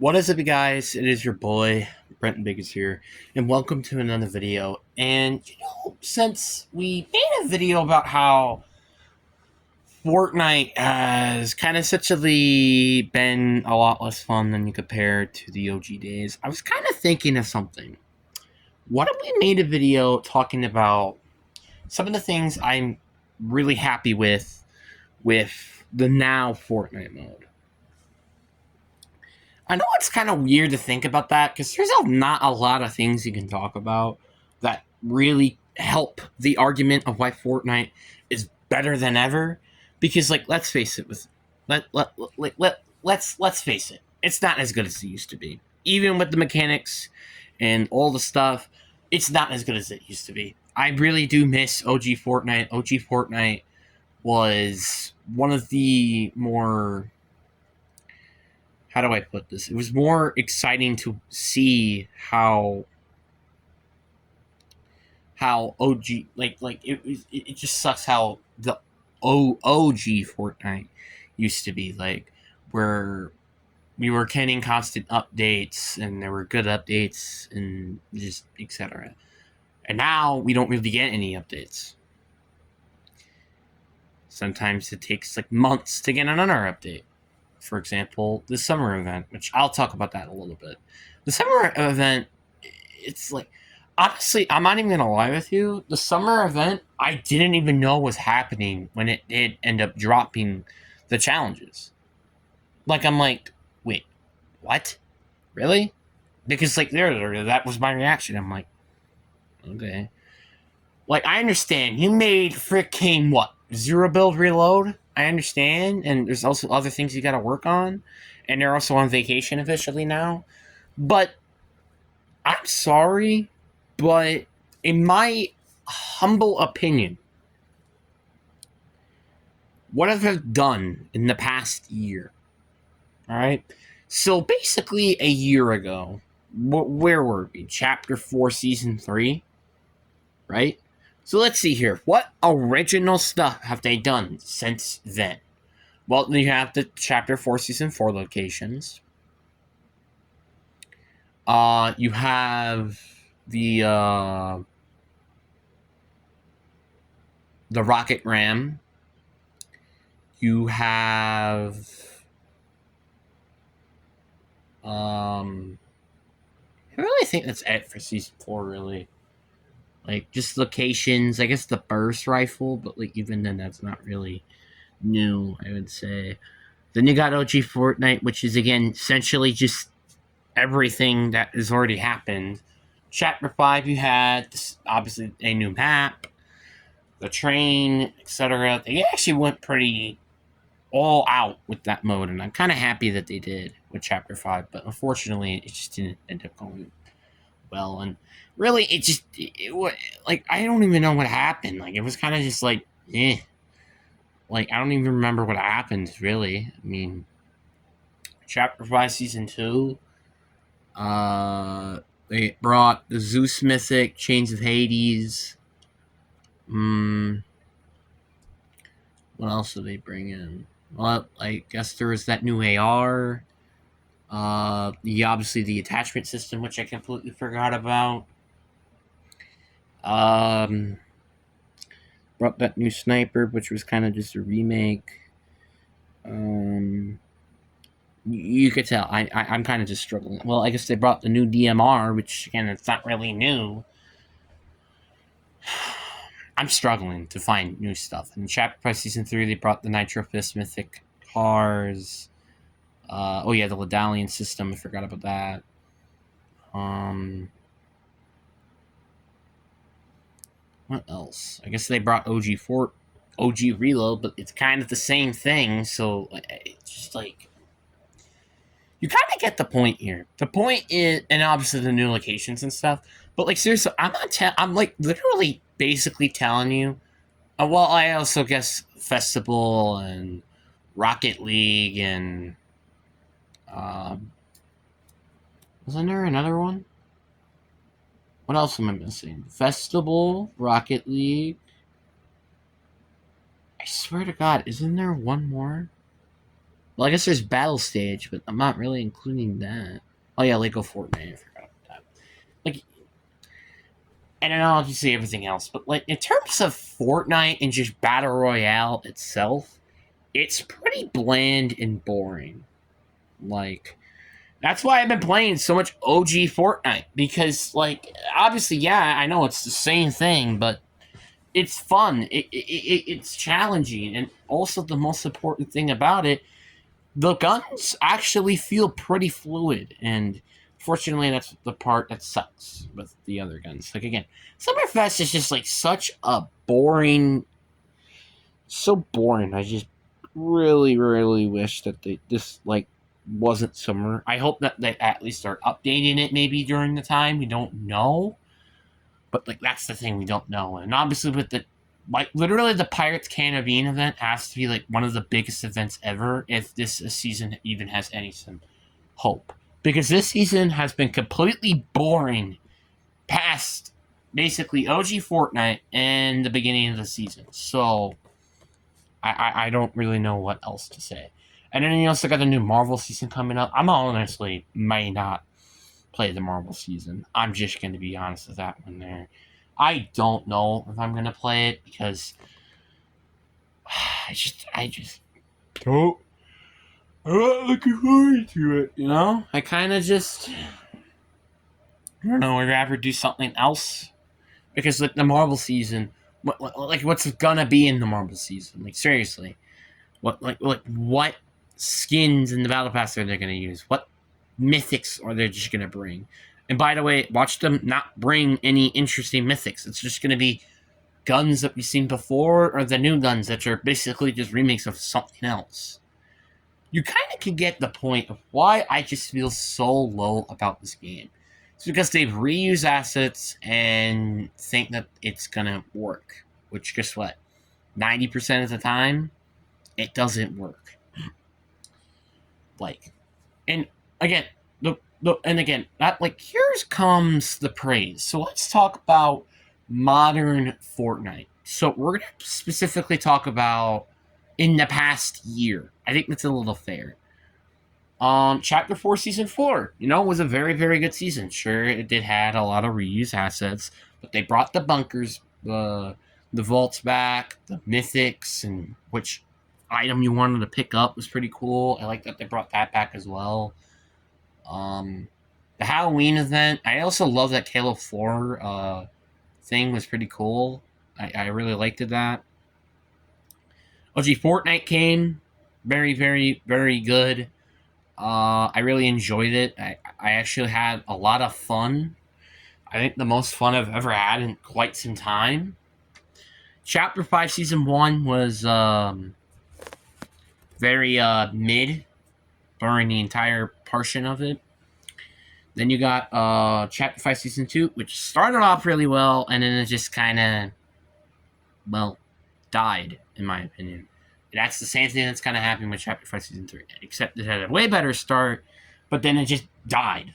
What is up, you guys? It is your boy, Brenton Biggins here, and welcome to another video. And, since we made a video about how Fortnite has kind of essentially been a lot less fun than you compare to the OG days, I was kind of thinking of something. What if we made a video talking about some of the things I'm really happy with the now Fortnite mode? I know it's kind of weird to think about that because there's not a lot of things you can talk about that really help the argument of why Fortnite is better than ever. Because, like, let's face it, let's face it, it's not as good as it used to be. Even with the mechanics and all the stuff, it's not as good as it used to be. I really do miss OG Fortnite. OG Fortnite was one of the more, how do I put this? It was more exciting to see how OG, it just sucks how the OG Fortnite used to be, like, where we were getting constant updates and there were good updates and just etc. And now we don't really get any updates. Sometimes it takes like months to get another update. For example, the summer event, which I'll talk about that a little bit. The summer event, it's like, honestly, I'm not even gonna lie with you. The summer event, I didn't even know was happening when it did end up dropping the challenges. Like, I'm like, wait, what? Really? Because, like, that was my reaction. I'm like, okay. Like, I understand. You made freaking, what, Zero Build Reload? I understand. And there's also other things you gotta work on. And they're also on vacation officially now. But, I'm sorry, but in my humble opinion, what have I done in the past year? Alright? So, basically, a year ago, where were we? Chapter 4, Season 3? Right? So let's see here. What original stuff have they done since then? Well, you have the Chapter 4, Season 4 locations. You have the Rocket Ram. You have I really think that's it for Season 4, really. Like, just locations, I guess the burst rifle, but, like, even then, that's not really new, I would say. Then you got OG Fortnite, which is, again, essentially just everything that has already happened. Chapter 5, you had, obviously, a new map, the train, etc. They actually went pretty all out with that mode, and I'm kind of happy that they did with Chapter 5, but unfortunately, it just didn't end up going well, and really, like, I don't even know what happened. Like, it was kind of just like, eh. Like, I don't even remember what happened, really. I mean, Chapter 5, Season 2, they brought the Zeus Mythic, Chains of Hades. What else did they bring in? Well, I guess there was that new AR. Obviously the attachment system, which I completely forgot about. Brought that new sniper, which was kind of just a remake. You could tell I'm kind of just struggling. Well, I guess they brought the new DMR, which, again, it's not really new. I'm struggling to find new stuff. In Chapter 5 Season 3, they brought the Nitro Fist Mythic cars. The Ledalian system, I forgot about that. What else? I guess they brought OG Reload, but it's kind of the same thing, so it's just like, you kind of get the point here. The point is, and obviously the new locations and stuff, but, like, seriously, I'm like literally basically telling you. Well, I also guess Festival and Rocket League and wasn't there another one? What else am I missing? Festival, Rocket League. I swear to God, isn't there one more? Well, I guess there's battle stage, but I'm not really including that. Oh yeah, Lego Fortnite. I forgot about that. Like, and then I'll just say everything else. But like in terms of Fortnite and just battle royale itself, it's pretty bland and boring. Like that's why I've been playing so much OG Fortnite because, like, obviously, yeah, I know it's the same thing, but it's fun. It's challenging, and also the most important thing about it, the guns actually feel pretty fluid, and fortunately, that's the part that sucks with the other guns. Like again, Summerfest is just like such a boring, so boring. I just really wish that they this like wasn't summer. I hope that they at least are updating it maybe during the time. We don't know, but like that's the thing, we don't know. And obviously with the like literally the Pirates Caribbean event has to be like one of the biggest events ever if this season even has any some hope, because this season has been completely boring past basically OG Fortnite and the beginning of the season. So I don't really know what else to say. And then you also got the new Marvel season coming up. I'm honestly may not play the Marvel season. I'm just going to be honest with that one there. I don't know if I'm going to play it because I just don't. I'm not looking forward to it, you know? I kind of just, I don't know, I'd rather do something else. Because like the Marvel season, like what's gonna be in the Marvel season? Like seriously, what skins in the battle pass are they gonna use? What mythics are they just gonna bring? And by the way, watch them not bring any interesting mythics. It's just gonna be guns that we've seen before, or the new guns that are basically just remakes of something else. You kind of can get the point of why I just feel so low about this game. It's because they've reused assets and think that it's gonna work. Which, guess what? 90% of the time, it doesn't work. Like, and again, and again, that like here's comes the praise. So let's talk about modern Fortnite. So we're gonna specifically talk about in the past year. I think that's a little fair. Chapter 4, Season 4, was a very good season. Sure, it did had a lot of reuse assets, but they brought the bunkers, the vaults back, the mythics, and which item you wanted to pick up was pretty cool. I like that they brought that back as well. The Halloween event, I also love that Halo 4 thing was pretty cool. I really liked that. OG Fortnite came, very good. I really enjoyed it. I actually had a lot of fun. I think the most fun I've ever had in quite some time. Chapter 5, Season 1 was very mid during the entire portion of it. Then you got Chapter 5, Season 2, which started off really well, and then it just kind of, well, died, in my opinion. That's the same thing that's kind of happening with Chapter 5, Season 3, except it had a way better start, but then it just died.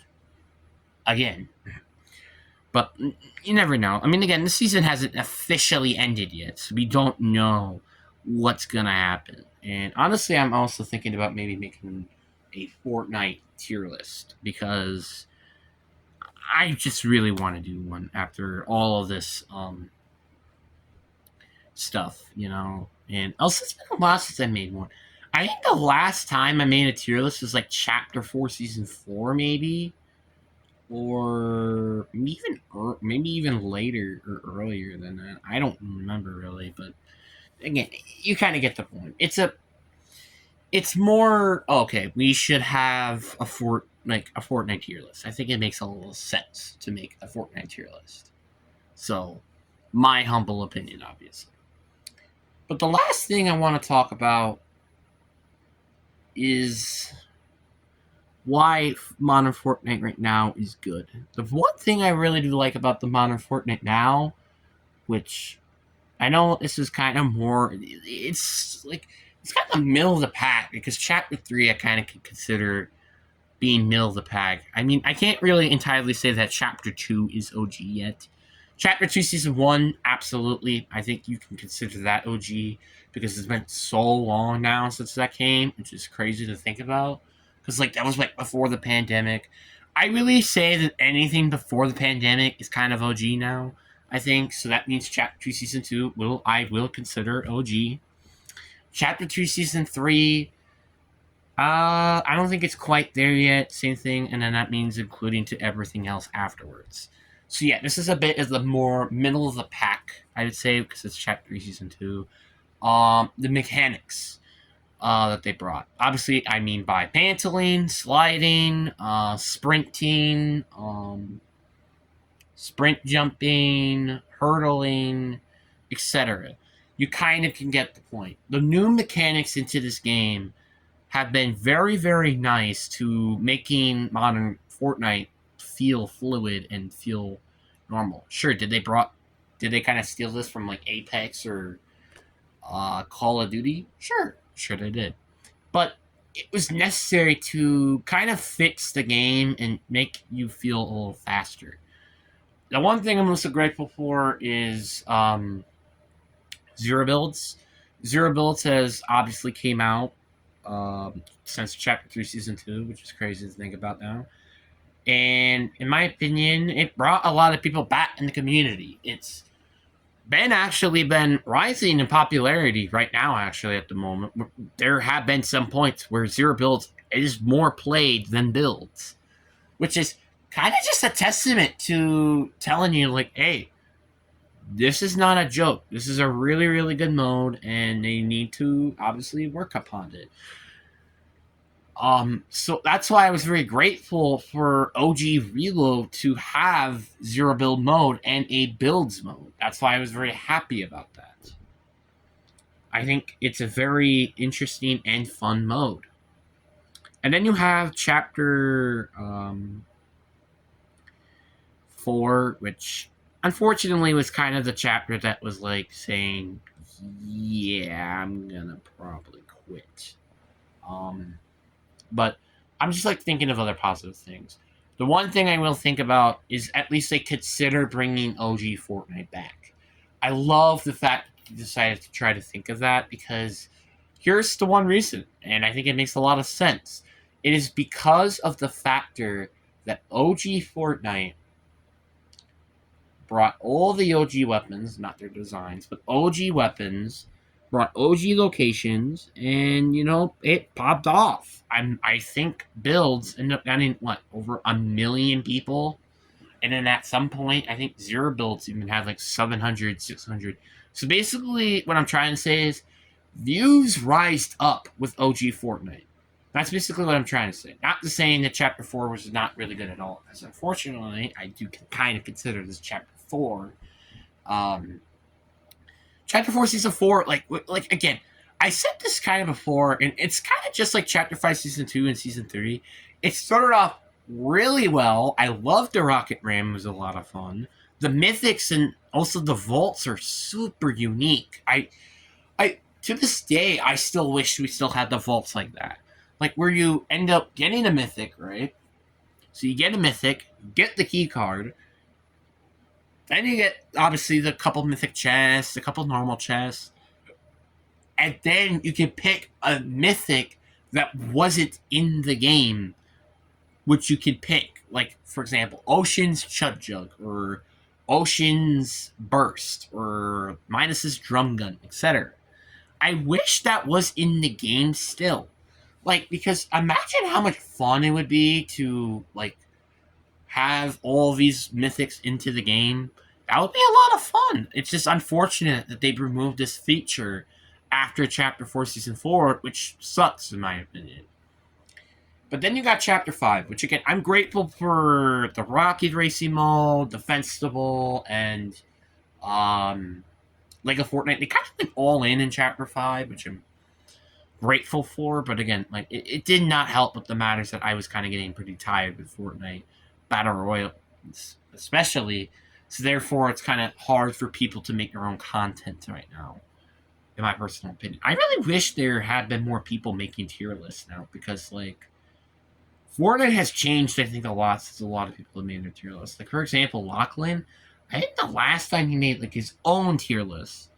Again. But you never know. I mean, again, the season hasn't officially ended yet, so we don't know what's going to happen. And honestly, I'm also thinking about maybe making a Fortnite tier list, because I just really want to do one after all of this stuff, And also, it's been a while since I made one. I think the last time I made a tier list was like Chapter 4, Season 4, maybe. Or maybe even later or earlier than that. I don't remember really, but again, you kind of get the point. It's more okay. We should have a Fortnite tier list. I think it makes a little sense to make a Fortnite tier list. So, my humble opinion, obviously. But the last thing I want to talk about is why modern Fortnite right now is good. The one thing I really do like about the modern Fortnite now, which I know this is kind of more, it's kind of middle of the pack, because Chapter 3 I kind of can consider being middle of the pack. I mean, I can't really entirely say that Chapter 2 is OG yet, Chapter 2, Season 1, absolutely. I think you can consider that OG because it's been so long now since that came, which is crazy to think about. Because, like, that was, like, before the pandemic. I really say that anything before the pandemic is kind of OG now, I think. So that means Chapter 2, Season 2, I will consider OG. Chapter 2, Season 3, I don't think it's quite there yet. Same thing, and then that means including to everything else afterwards. So yeah, this is a bit of the more middle of the pack, I would say, because it's Chapter 3, Season 2. The mechanics that they brought. Obviously, I mean by mantling, sliding, sprinting, sprint jumping, hurdling, etc. You kind of can get the point. The new mechanics into this game have been very, very nice to making modern Fortnite feel fluid and feel normal. Sure, did they kind of steal this from like Apex or Call of Duty? Sure they did. But it was necessary to kind of fix the game and make you feel a little faster. The one thing I'm most grateful for is Zero Builds. Zero Builds has obviously came out since Chapter 3, Season 2, which is crazy to think about now. And in my opinion, it brought a lot of people back in the community. It's been rising in popularity right now, actually, at the moment. There have been some points where Zero Builds is more played than Builds, which is kind of just a testament to telling you, like, hey, this is not a joke. This is a really, really good mode, and they need to obviously work upon it. So that's why I was very grateful for OG Reload to have zero build mode and a builds mode. That's why I was very happy about that. I think it's a very interesting and fun mode. And then you have Chapter 4, which unfortunately was kind of the chapter that was like saying, yeah, I'm gonna probably quit. But I'm just like thinking of other positive things. The one thing I will think about is at least they consider bringing OG Fortnite back. I love the fact that they decided to try to think of that because here's the one reason, and I think it makes a lot of sense. It is because of the factor that OG Fortnite brought all the OG weapons, not their designs, but OG weapons, brought OG locations, and it popped off. I think builds ended up getting what, over 1 million people, and then at some point I think zero builds even had like 700, 600. So basically, what I'm trying to say is views rised up with OG Fortnite. That's basically what I'm trying to say. Not to saying that Chapter 4 was not really good at all, because unfortunately, I do kind of consider this Chapter 4. Um, Chapter 4, Season 4, like again, I said this kind of before, and it's kind of just like Chapter 5, Season 2, and Season 3. It started off really well. I loved the Rocket Ram. It was a lot of fun. The mythics and also the vaults are super unique. I to this day, I still wish we still had the vaults like that. Like where you end up getting a mythic, right? So you get a mythic, get the key card, then you get obviously the couple mythic chests, a couple normal chests, and then you can pick a mythic that wasn't in the game, which you can pick. Like for example, Ocean's Chud Jug or Ocean's Burst or Minus's Drum Gun, etc. I wish that was in the game still. Like, because imagine how much fun it would be to, like, have all these mythics into the game. That would be a lot of fun. It's just unfortunate that they removed this feature after Chapter 4, Season 4, which sucks, in my opinion. But then you got Chapter 5, which, again, I'm grateful for the Rocket Racing mode, the Festival, and Lego Fortnite. They kind of went all in Chapter 5, which I'm grateful for, but again, like it did not help with the matters that I was kind of getting pretty tired with Fortnite Battle Royale, especially. So therefore, it's kind of hard for people to make their own content right now, in my personal opinion. I really wish there had been more people making tier lists now because, like, Fortnite has changed, I think, a lot since a lot of people have made their tier lists. Like, for example, Lachlan, I think the last time he made like his own tier list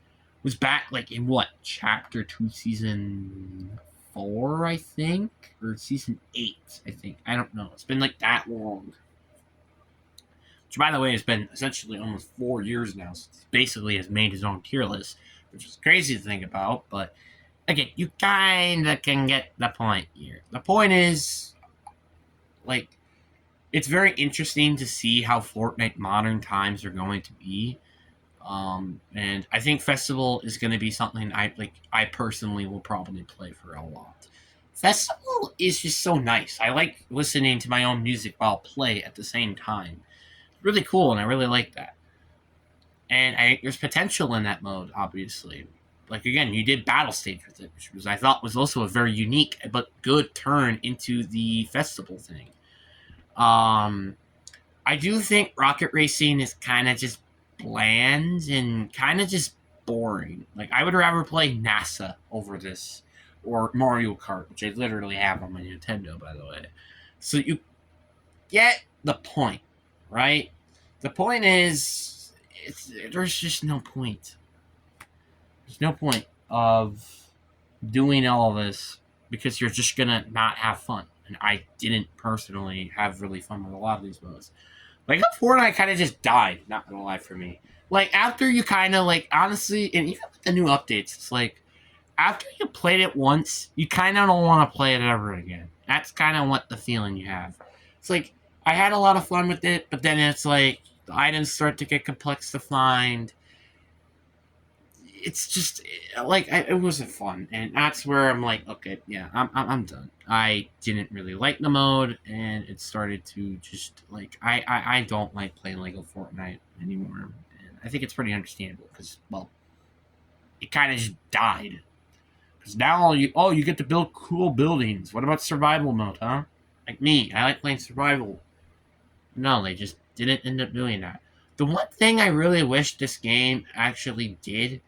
was back like in what, chapter 2 season 4, I think, or season 8, I think. I don't know. It's been like that long. Which, by the way, has been essentially almost 4 years now since he basically has made his own tier list, which is crazy to think about. But again, you kind of can get the point here. The point is, like, it's very interesting to see how Fortnite modern times are going to be. And I think Festival is going to be something I personally will probably play for a lot. Festival is just so nice. I like listening to my own music while play at the same time. It's really cool, and I really like that. And there's potential in that mode, obviously. Like again, you did battle stage with it, which was I thought was also a very unique but good turn into the festival thing. Um, I do think rocket racing is kind of just bland and kind of just boring. Like I would rather play NASA over this or Mario Kart, which I literally have on my Nintendo, by the way. So you get the point, right? The point is, there's just no point. There's no point of doing all this because you're just gonna not have fun. And I didn't personally have really fun with a lot of these modes. Like Fortnite kind of just died, not gonna lie for me. Like after you kind of like honestly, and even with the new updates, it's like after you played it once, you kind of don't want to play it ever again. That's kind of what the feeling you have. It's like I had a lot of fun with it, but then it's like the items start to get complex to find. It's just like it wasn't fun, and that's where I'm like, okay, yeah, I'm done. I didn't really like the mode, and it started to just like I don't like playing Lego Fortnite anymore, and I think it's pretty understandable because well, it kind of just died. Because now you get to build cool buildings. What about survival mode, huh? Like me, I like playing survival. No, they just didn't end up doing that. The one thing I really wish this game actually did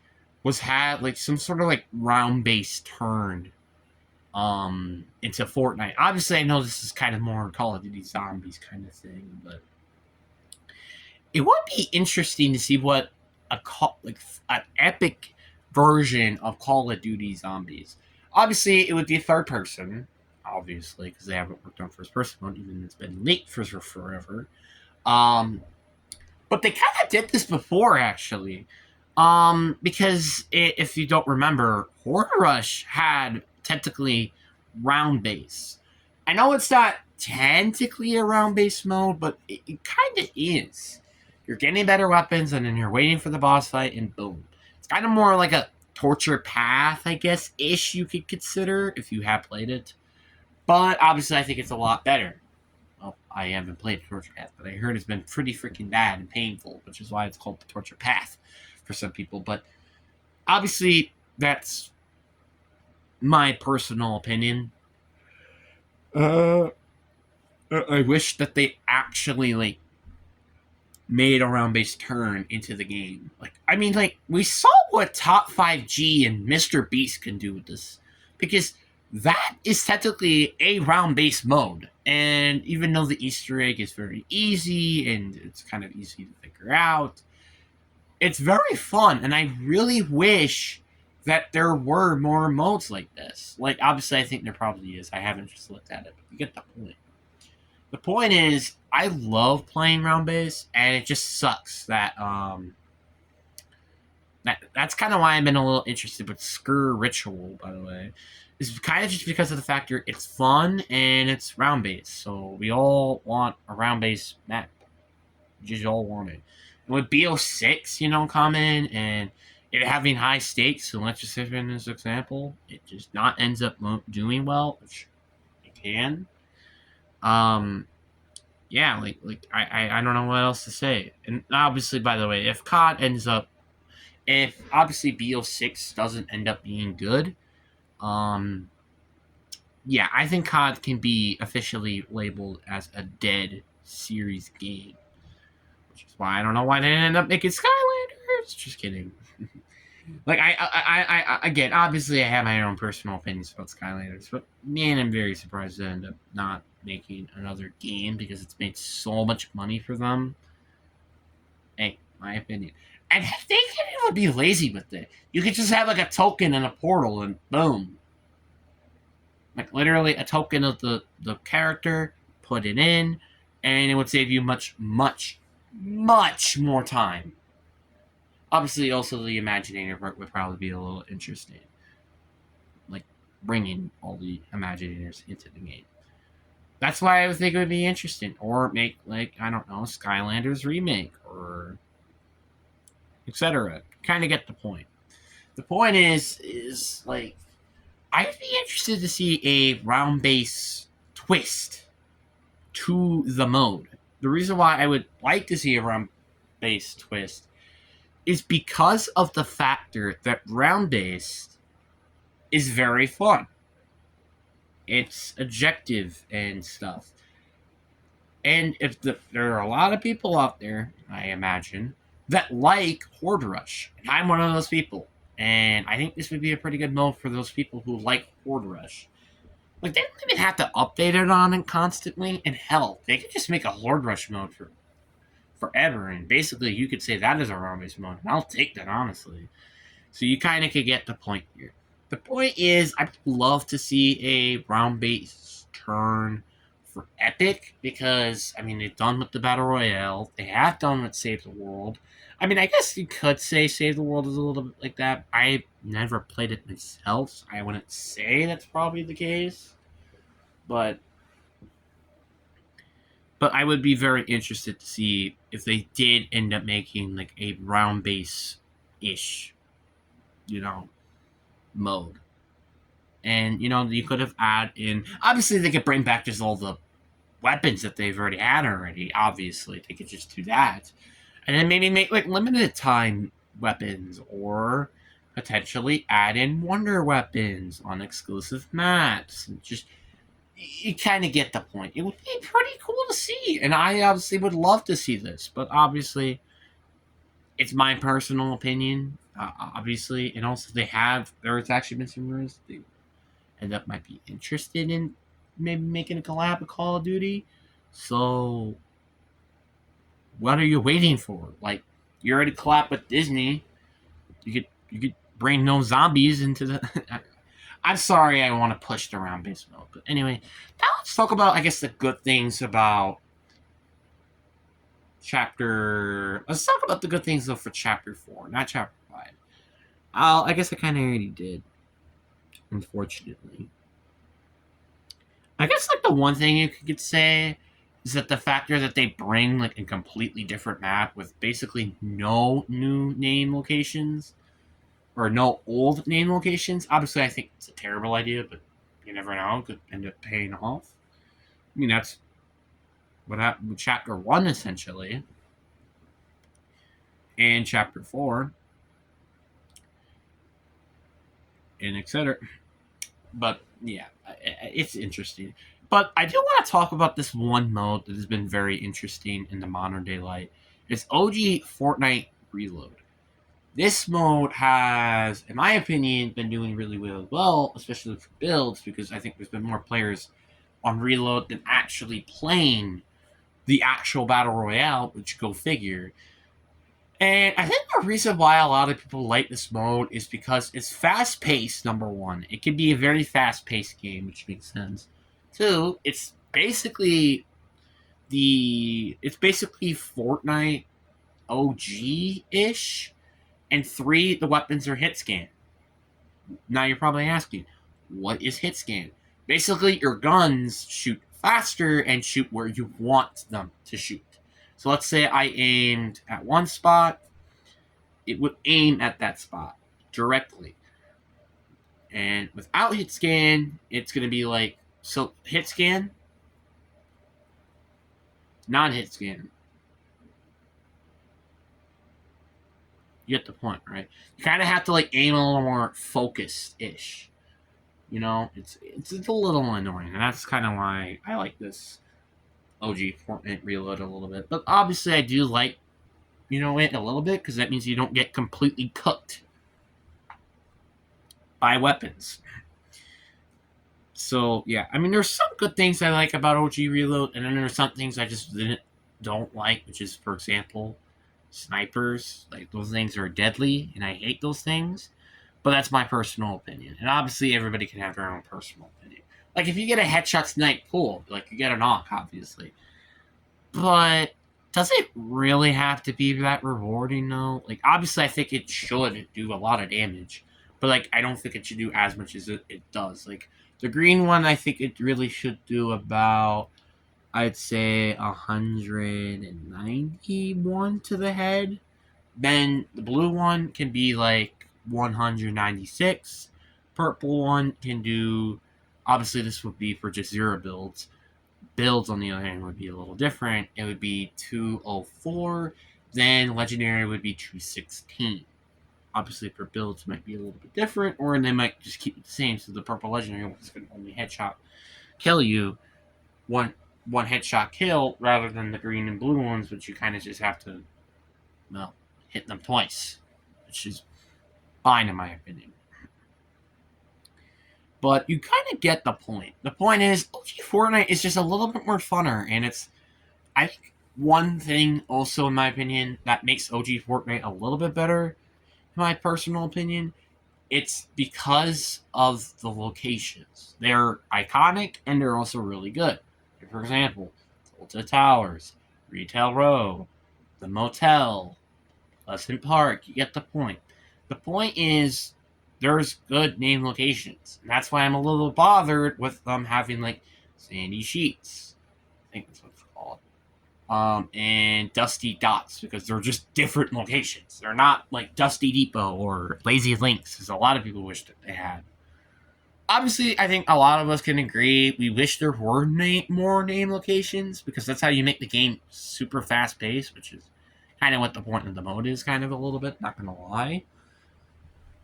was have like some sort of like round based turn into Fortnite. Obviously I know this is kind of more Call of Duty Zombies kind of thing, but it would be interesting to see what like an epic version of Call of Duty Zombies. Obviously it would be third person, obviously, because they haven't worked on first person mode, even it's been leaked for forever. Um but they kind of did this before, actually. Because if you don't remember, Horde Rush had technically round base. I know it's not technically a round base mode, but it kind of is. You're getting better weapons, and then you're waiting for the boss fight, and boom. It's kind of more like a torture path, I guess, ish you could consider if you have played it. But obviously, I think it's a lot better. Well, I haven't played Torture Path, but I heard it's been pretty freaking bad and painful, which is why it's called the Torture Path for some people. But obviously, that's my personal opinion. Uh, I wish that they actually like made a round-based turn into the game. Like, I mean, like we saw what Top 5G and Mr. Beast can do with this, because that is technically a round-based mode. And even though the Easter egg is very easy and it's kind of easy to figure out, it's very fun. And I really wish that there were more modes like this. Like, obviously, I think there probably is. I haven't just looked at it, but you get the point. The point is, I love playing round base, and it just sucks that that's kind of why I've been a little interested with Skur Ritual, by the way. It's kind of just because of the factor it's fun and it's round base. So we all want a round base map. We just all want it. And with BO6, coming and it having high stakes, so let's just say in this example, it just not ends up doing well, which it can. Yeah, like I don't know what else to say. And obviously, by the way, if obviously BO6 doesn't end up being good, yeah, I think COD can be officially labeled as a dead series game, which is why I don't know why they didn't end up making Skylanders. Just kidding. Like I again, obviously I have my own personal opinions about Skylanders, but man, I'm very surprised they end up not making another game because it's made so much money for them. Hey, my opinion. And they can even be lazy with it. You could just have like a token in a portal and boom. Like literally a token of the character, put it in, and it would save you much, much, much more time. Obviously, also the Imaginator part would probably be a little interesting. Like bringing all the Imaginators into the game. That's why I would think it would be interesting. Or make, like, I don't know, Skylanders remake or etc. Kind of get the point. The point is like, I'd be interested to see a round base twist to the mode. The reason why I would like to see a round base twist is because of the factor that round based is very fun. It's objective and stuff. And if there are a lot of people out there, I imagine, that like Horde Rush, and I'm one of those people, and I think this would be a pretty good mode for those people who like Horde Rush. Like, they don't even have to update it on it constantly, and hell, they could just make a Horde Rush mode for forever, and basically you could say that is a round-based mode, and I'll take that, honestly. So you kind of could get the point here. The point is, I'd love to see a round-based turn for Epic, because, I mean, they've done with the Battle Royale, they have done with Save the World. I mean, I guess you could say Save the World is a little bit like that. I never played it myself, so I wouldn't say that's probably the case. But I would be very interested to see if they did end up making like a round base ish, you know, mode. And you could have added in. Obviously, they could bring back just all the weapons that they've already had already. Obviously, they could just do that, and then maybe make like limited time weapons, or potentially add in wonder weapons on exclusive maps. And just, you kind of get the point. It would be pretty cool to see, and I obviously would love to see this. But obviously, it's my personal opinion. Obviously, and also there's actually been some rumors they end up might be interested in maybe making a collab with Call of Duty. So, what are you waiting for? Like, you already collab with Disney. You could bring no zombies into the. I'm sorry, I want to push the round base mode, but anyway, now let's talk about, I guess, the good things about chapter. Let's talk about the good things though for chapter 4, not chapter 5. I guess I kind of already did, unfortunately. I guess like the one thing you could say is that the factor that they bring like a completely different map with basically no new name locations or no old name locations. Obviously, I think it's a terrible idea, but you never know. It could end up paying off. I mean, that's what happened with chapter 1 essentially, and chapter 4, and etc. But yeah, it's interesting. But I do want to talk about this one mode that has been very interesting in the modern day light. It's OG Fortnite Reload. This mode has, in my opinion, been doing really well, especially for builds, because I think there's been more players on Reload than actually playing the actual Battle Royale, which go figure. And I think the reason why a lot of people like this mode is because it's fast paced, number one. It can be a very fast paced game, which makes sense. Two, it's basically Fortnite OG ish. And 3, the weapons are hit scan. Now you're probably asking, what is hit scan? Basically, your guns shoot faster and shoot where you want them to shoot. So let's say I aimed at one spot, it would aim at that spot directly. And without hit scan, it's going to be like, so hit scan, non-hit scan. You get the point, right? You kind of have to like aim a little more focused-ish. It's a little annoying, and that's kind of why I like this OG Fortnite Reload a little bit. But obviously, I do like, it a little bit, because that means you don't get completely cooked by weapons. So yeah, I mean, there's some good things I like about OG Reload, and then there's some things I just don't like, which is, for example, snipers. Like, those things are deadly, and I hate those things. But that's my personal opinion. And obviously, everybody can have their own personal opinion. Like, if you get a headshot snipe, cool. Like, you get a knock, obviously. But does it really have to be that rewarding, though? Like, obviously, I think it should do a lot of damage. But, like, I don't think it should do as much as it does. Like, the green one, I think it really should do about, I'd say, 191 to the head. Then the blue one can be like 196. Purple one can do, obviously, this would be for just zero builds. Builds, on the other hand, would be a little different. It would be 204. Then legendary would be 216. Obviously, for builds, it might be a little bit different, or they might just keep it the same. So the purple legendary one is going to only headshot kill you one headshot kill, rather than the green and blue ones, which you kind of just have to, well, hit them twice, which is fine in my opinion. But you kind of get the point. The point is, OG Fortnite is just a little bit more funner, and it's, I think, one thing also, in my opinion, that makes OG Fortnite a little bit better, in my personal opinion, it's because of the locations. They're iconic, and they're also really good. For example, Delta Towers, Retail Row, the Motel, Pleasant Park. You get the point. The point is, there's good name locations. And that's why I'm a little bothered with them having, like, Sandy Sheets. I think that's what it's called. And Dusty Dots, because they're just different locations. They're not like Dusty Depot or Lazy Links, as a lot of people wish that they had. Obviously, I think a lot of us can agree we wish there were more name locations, because that's how you make the game super fast paced, which is kind of what the point of the mode is, kind of a little bit, not gonna lie.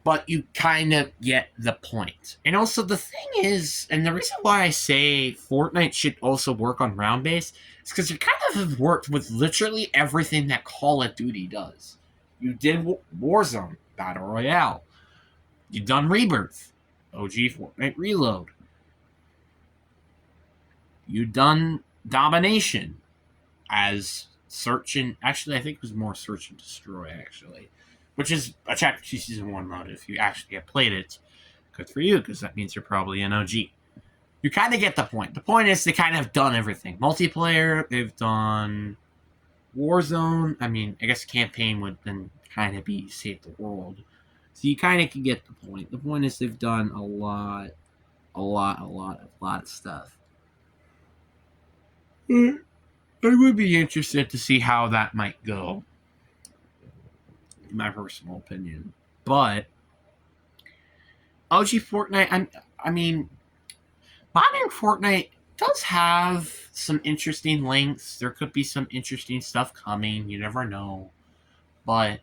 But you kind of get the point. And also, the thing is, and the reason why I say Fortnite should also work on round base is because you kind of have worked with literally everything that Call of Duty does. You did Warzone, Battle Royale. You've done Rebirth, OG Fortnite Reload. You've done Domination as Search and... Actually, I think it was more Search and Destroy, actually. Which is a Chapter 2 Season 1 mode. If you actually have played it, good for you, because that means you're probably an OG. You kind of get the point. The point is they kind of have done everything. Multiplayer, they've done Warzone. I mean, I guess campaign would then kind of be Save the World. So you kind of can get the point. The point is they've done a lot of stuff. I would be interested to see how that might go, in my personal opinion. But OG Fortnite, I mean, modern Fortnite does have some interesting links. There could be some interesting stuff coming. You never know. But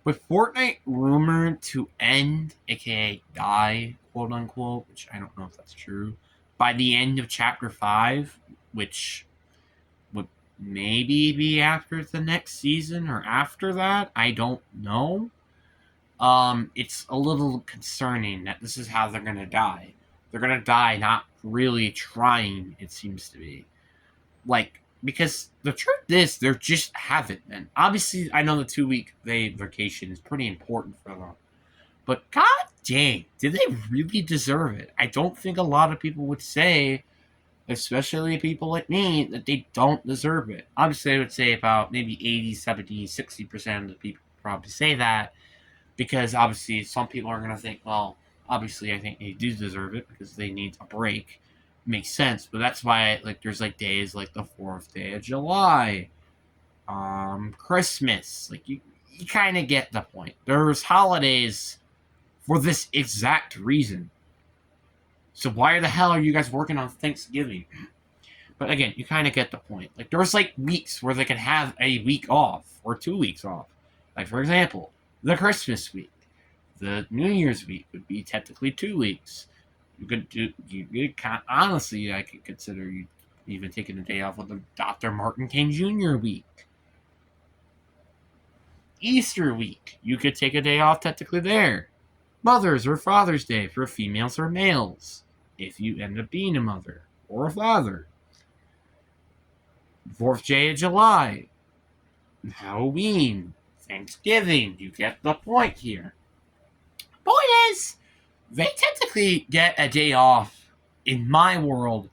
with Fortnite rumored to end, aka die, quote unquote, which I don't know if that's true, by the end of Chapter 5, which would maybe be after the next season or after that, I don't know. It's a little concerning that this is how they're gonna die. They're gonna die not really trying, it seems to be. Like, because the truth is, they just haven't been. Obviously, I know the 2-week vacation is pretty important for them. But god dang, did they really deserve it? I don't think a lot of people would say, especially people like me, that they don't deserve it. Obviously, I would say about maybe 80, 70, 60% of the people probably say that, because obviously some people are going to think, well, obviously I think they do deserve it because they need a break. Makes sense, but that's why, like, there's like days like the 4th day of July, Christmas. Like, you kind of get the point. There's holidays for this exact reason. So why the hell are you guys working on Thanksgiving? But again, you kind of get the point. Like, there's like weeks where they can have a week off or 2 weeks off. Like, for example, the Christmas week, the New Year's week would be technically 2 weeks. You could do, honestly, I could consider you even taking a day off of the Dr. Martin King Jr. week. Easter week, you could take a day off technically there. Mother's or Father's Day for females or males, if you end up being a mother or a father. 4th day of July, Halloween, Thanksgiving. You get the point here. Point is, they technically get a day off in my world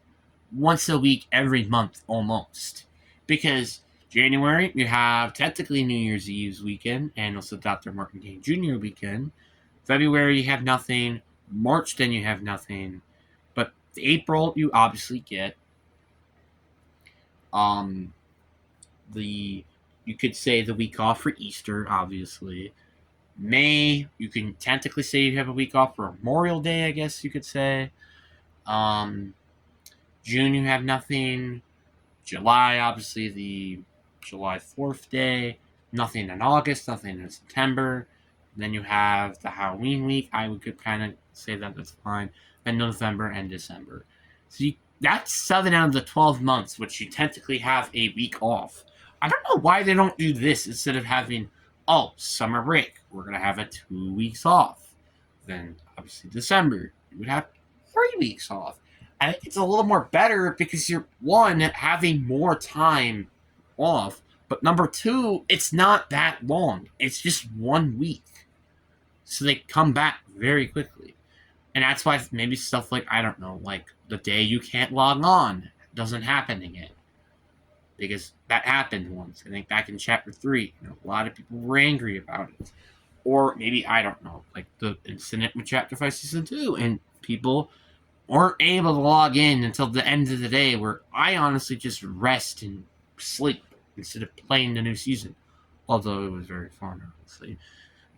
once a week every month almost. Because January, you have technically New Year's Eve's weekend and also Dr. Martin King Jr. weekend. February, you have nothing. March, then you have nothing. But April, you obviously get um the you could say the week off for Easter, obviously. May, you can technically say you have a week off for Memorial Day, I guess you could say. Um, June, you have nothing. July, obviously, the July 4th day. Nothing in August, nothing in September. Then you have the Halloween week. I could kind of say that that's fine. Then November and December. So that's 7 out of the 12 months, which you technically have a week off. I don't know why they don't do this instead of having, oh, summer break. We're going to have a 2 weeks off. Then, obviously, December. You would have 3 weeks off. I think it's a little more better because you're, one, having more time off, but number two, it's not that long. It's just 1 week. So they come back very quickly. And that's why maybe stuff like, I don't know, like the day you can't log on doesn't happen again. Because that happened once. I think back in chapter 3, a lot of people were angry about it. Or maybe, I don't know, like the incident with chapter 5, season 2, and people aren't able to log in until the end of the day, where I honestly just rest and sleep instead of playing the new season. Although it was very fun, obviously,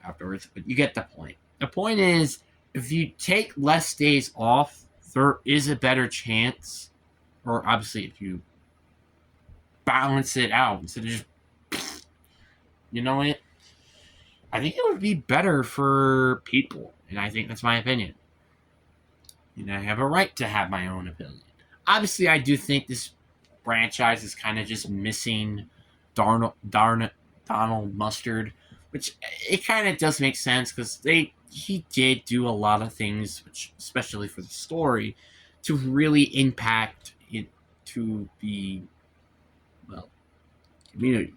afterwards. But you get the point. The point is, if you take less days off, there is a better chance, or obviously if you balance it out instead of just, you know what? I think it would be better for people, and I think that's my opinion. I have a right to have my own opinion. Obviously, I do think this franchise is kind of just missing Donald Mustard, which it kind of does make sense because he did do a lot of things, which especially for the story, to really impact it to the community.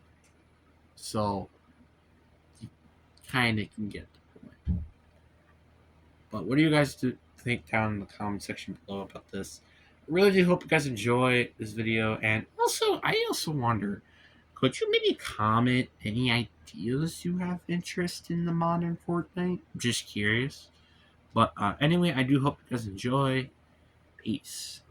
So you kind of can get the point. But what do you guys think down in the comment section below about this? I really do hope you guys enjoy this video, and also I also wonder, could you maybe comment any ideas you have interest in the modern Fortnite? I'm just curious. But anyway, I do hope you guys enjoy. Peace.